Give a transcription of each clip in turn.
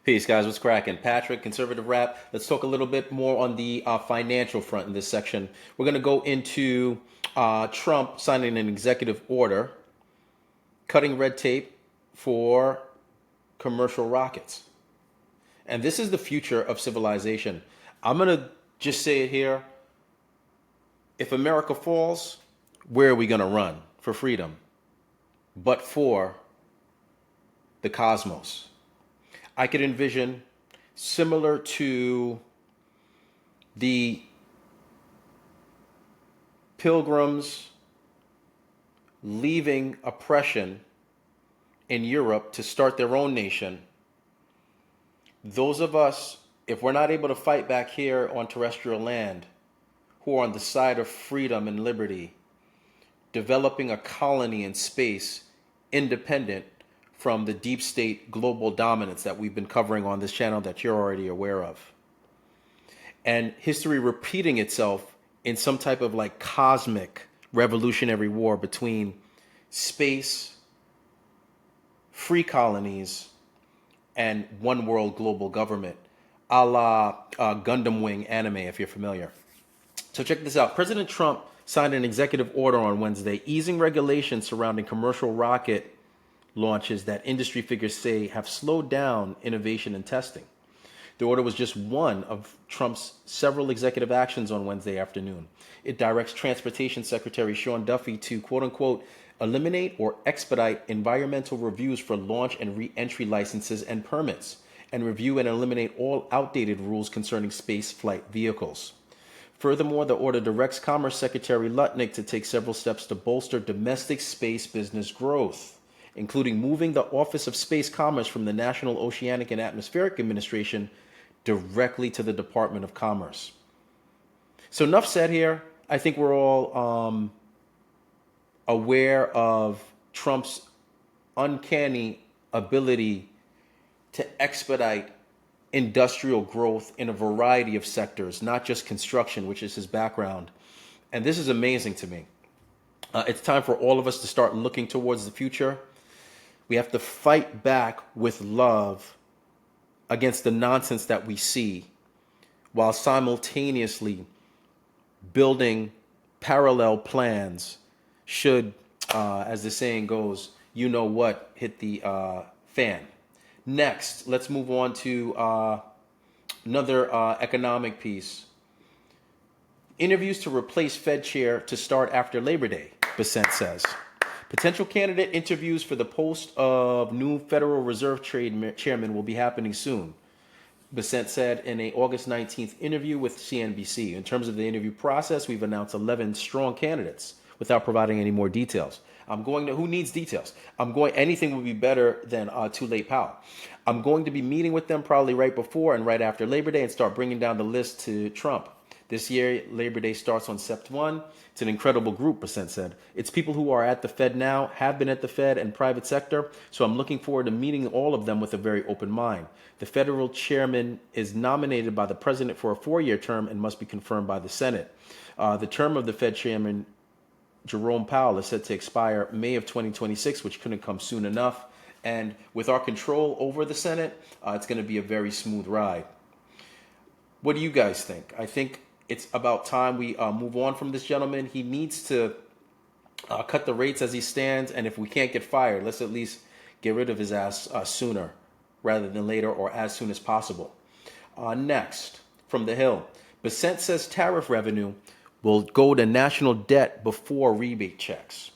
Peace, guys. What's cracking? Patrick, Conservative Rap. Let's talk a little bit more on the financial front in this section. We're going to go into Trump signing an executive order cutting red tape for commercial rockets. And this is the future of civilization. I'm going to just say it here. If America falls, where are we going to run for freedom? But for the cosmos. I could envision similar to the pilgrims leaving oppression in Europe to start their own nation. Those of us, if we're not able to fight back here on terrestrial land, who are on the side of freedom and liberty, developing a colony in space independent from the deep state global dominance that we've been covering on this channel that you're already aware of. And history repeating itself in some type of like cosmic revolutionary war between space, free colonies, and one world global government, a la Gundam Wing anime, if you're familiar. So check this out. President Trump signed an executive order on Wednesday easing regulations surrounding commercial rocket launches that industry figures say have slowed down innovation and testing. The order was just one of Trump's several executive actions on Wednesday afternoon. It directs Transportation Secretary Sean Duffy to, quote unquote, eliminate or expedite environmental reviews for launch and re-entry licenses and permits, and review and eliminate all outdated rules concerning space flight vehicles. Furthermore, the order directs Commerce Secretary Lutnick to take several steps to bolster domestic space business growth, including moving the Office of Space Commerce from the National Oceanic and Atmospheric Administration directly to the Department of Commerce. So enough said here. I think we're all aware of Trump's uncanny ability to expedite industrial growth in a variety of sectors, not just construction, which is his background. And this is amazing to me. It's time for all of us to start looking towards the future. We have to fight back with love against the nonsense that we see while simultaneously building parallel plans should, as the saying goes, you know what, hit the fan. Next, let's move on to another economic piece. Interviews to replace Fed chair to start after Labor Day, Besant says. Potential candidate interviews for the post of new Federal Reserve chairman will be happening soon, Besant said in an August 19th interview with CNBC. In terms of the interview process, we've announced 11 strong candidates without providing any more details. Who needs details? Anything would be better than too late Powell. I'm going to be meeting with them probably right before and right after Labor Day and start bringing down the list to Trump. This year, Labor Day starts on Sept 1. It's an incredible group, Besant said. It's people who are at the Fed now, have been at the Fed and private sector, so I'm looking forward to meeting all of them with a very open mind. The federal chairman is nominated by the president for a 4-year term and must be confirmed by the Senate. The term of the Fed chairman, Jerome Powell, is set to expire May of 2026, which couldn't come soon enough. And with our control over the Senate, it's going to be a very smooth ride. What do you guys think? I think it's about time we move on from this gentleman. He needs to cut the rates as he stands, and if we can't get fired, let's at least get rid of his ass sooner rather than later, or as soon as possible. Next, from the Hill, Besant says tariff revenue will go to national debt before rebate checks.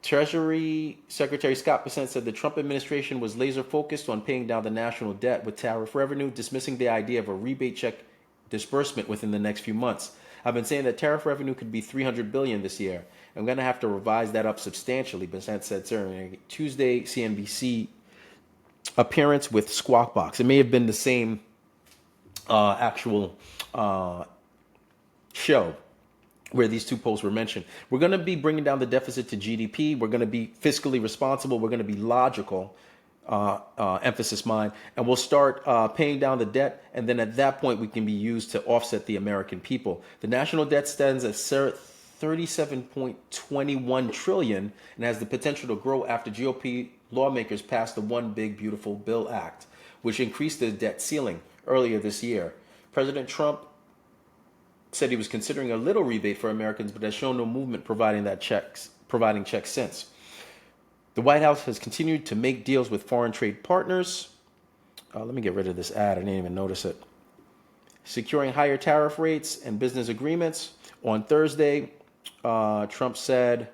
Treasury Secretary Scott Bessent said the Trump administration was laser focused on paying down the national debt with tariff revenue, dismissing the idea of a rebate check disbursement within the next few months. I've been saying that tariff revenue could be $300 billion this year. I'm going to have to revise that up substantially, Bessent said during a Tuesday CNBC appearance with Squawk Box. It may have been the same actual show where these two posts were mentioned. We're going to be bringing down the deficit to GDP. We're going to be fiscally responsible. We're going to be logical, emphasis mine, and we'll start paying down the debt. And then at that point, we can be used to offset the American people. The national debt stands at 37.21 trillion and has the potential to grow after GOP lawmakers passed the One Big Beautiful Bill Act, which increased the debt ceiling earlier this year. President Trump said he was considering a little rebate for Americans, but has shown no movement providing checks since. The White House has continued to make deals with foreign trade partners. Let me get rid of this ad. I didn't even notice it. Securing higher tariff rates and business agreements. On Thursday, Trump said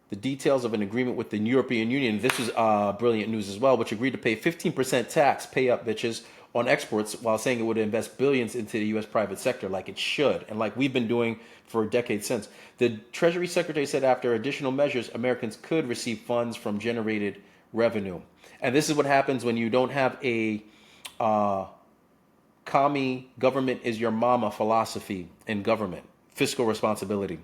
the details of an agreement with the European Union. This is brilliant news as well, which agreed to pay 15% tax, pay up bitches, on exports, while saying it would invest billions into the U.S. private sector like it should, and like we've been doing for decades since. The Treasury Secretary said after additional measures, Americans could receive funds from generated revenue. And this is what happens when you don't have a commie government is your mama philosophy in government, fiscal responsibility.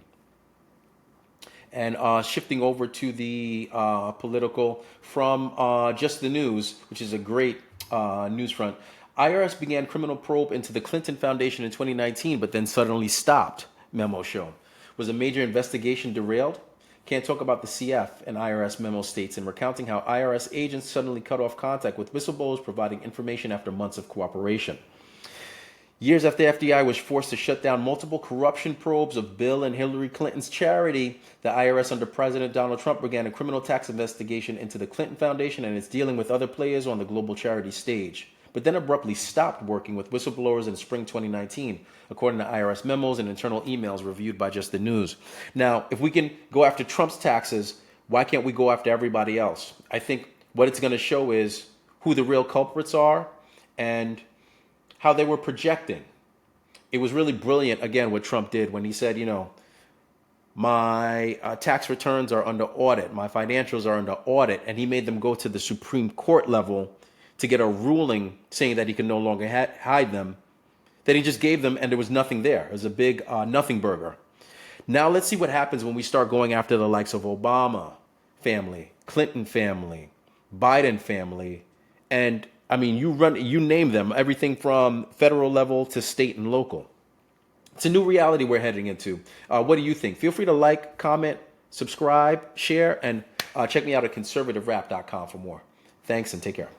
And shifting over to the political from Just the News, which is a great news front. IRS began criminal probe into the Clinton Foundation in 2019, but then suddenly stopped, memo show. Was a major investigation derailed? Can't talk about the CF, and IRS memo states, and recounting how IRS agents suddenly cut off contact with whistleblowers providing information after months of cooperation. Years after FDI was forced to shut down multiple corruption probes of Bill and Hillary Clinton's charity, the IRS under President Donald Trump began a criminal tax investigation into the Clinton Foundation and its dealing with other players on the global charity stage, but then abruptly stopped working with whistleblowers in spring 2019, according to IRS memos and internal emails reviewed by Just the News. Now, if we can go after Trump's taxes, why can't we go after everybody else? I think what it's going to show is who the real culprits are and how they were projecting. It was really brilliant, again, what Trump did when he said, my tax returns are under audit, my financials are under audit, and he made them go to the Supreme Court level to get a ruling saying that he can no longer hide them. Then he just gave them, and there was nothing there. It was a big nothing burger. Now let's see what happens when we start going after the likes of Obama family, Clinton family, Biden family, and you name them, everything from federal level to state and local. It's a new reality we're heading into. What do you think? Feel free to like, comment, subscribe, share, and check me out at ConservativeRap.com for more. Thanks and take care.